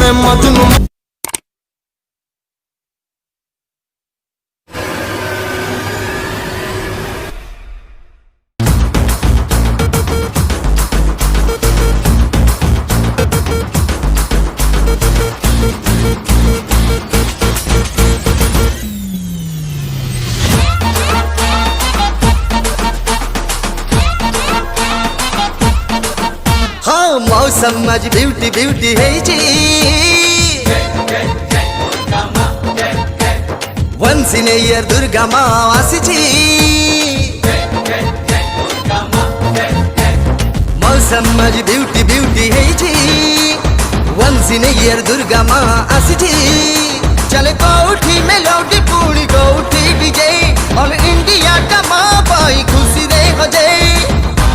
मैं मजनू। हाँ मौसम आज ब्यूटी ब्यूटी है जी वंस इन ईयर दुर्गा माँ आसी मौसम आज ब्यूटी ब्यूटी है जी वंस इन ईयर दुर्गा माँ आसी चले कौठी मेलोडी पूरी कौठी डीजे ऑल इंडिया का माँ पाई खुशी दे बजे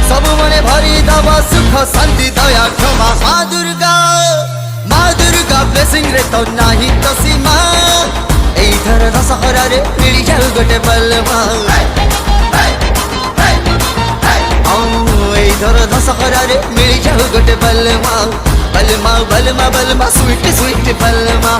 सब मने भरी दवा सुख शांति दया क्षमा माँ दुर्गा ब्लेसिंग रे तो नाही तो सीमा एइथर दशहरा रे मिली जाऊ गोटे बलमा एइथर दशहरा रे मिली जाऊ गोटे बलमा बलमा बलमा बलमा स्वीट स्वीट बलमा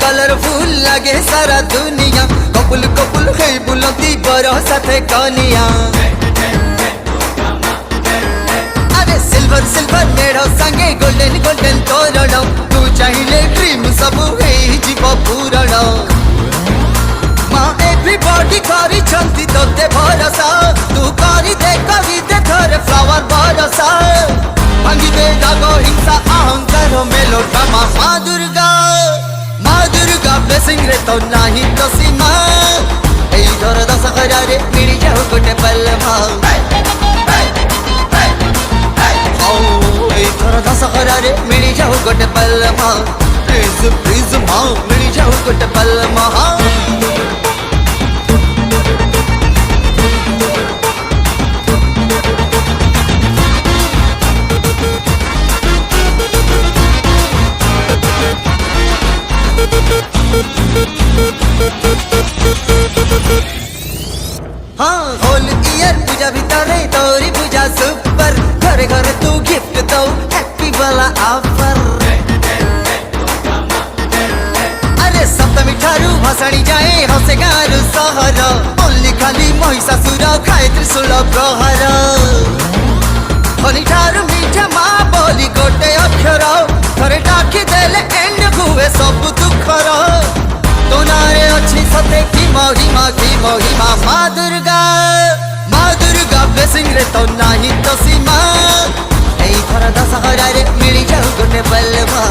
कलरफुल लगे सारा दुनिया कपुल कपुल है बुलंदी बरो साथे कनिया अरे सिल्वर सिल्वर मेढ़ संगे गोल्डन गोल्डन तोरण तू चाहिए ड्रीम सब है जीव पूरण माँ एवरीबॉडी करी छंती तोते भरोसा तू करी दे कवि दे थोड़े फ्लावर बरसा भांगी दे दागो हिंसा अहंकार मेलो ड्रामा माँ दुर्गा ब्लेसिंग रे तो नाही तो सीमा एइथर दशहरा रे मिली जाऊ गोटे बलमा एइथर दशहरा रे मिली जाऊ गोटे बलमा प्लीज प्लीज माँ मिली जाऊ गोटे बलमा हाँ होल ईयर पूजा भीतर तोरी पूजा सुपर घरे घरे तू गिफ्ट दो हैप्पी वाला ऑफर अरे सप्तमी ठारू भसाणी जाए हसे गारू सहर ओनली खाली महिषासुर खाए त्रिशूल प्रहर हनी ठारू मीठा माँ बोली गोटे अक्षर थरे डाकी देले एंड हुए सब दुखर तो नारे अच्छी सते की महिमा माँ दुर्गा ब्लेसिंग रे तो नाही तो सीमा एइथर दशहरा रे मिली जाऊ गोटे बलमा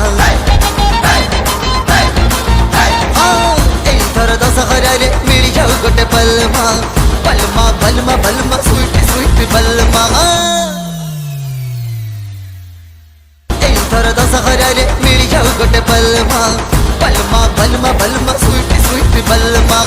एइथर दशहरा रे मिली जाऊ गोटे बलमा बलमा बलमा बलमा स्वीट स्वीट बलमा एइथर दशहरा रे मिली जाऊ गोटे बलमा बलमा बलमा बलमा स्वीट स्वीट बलमा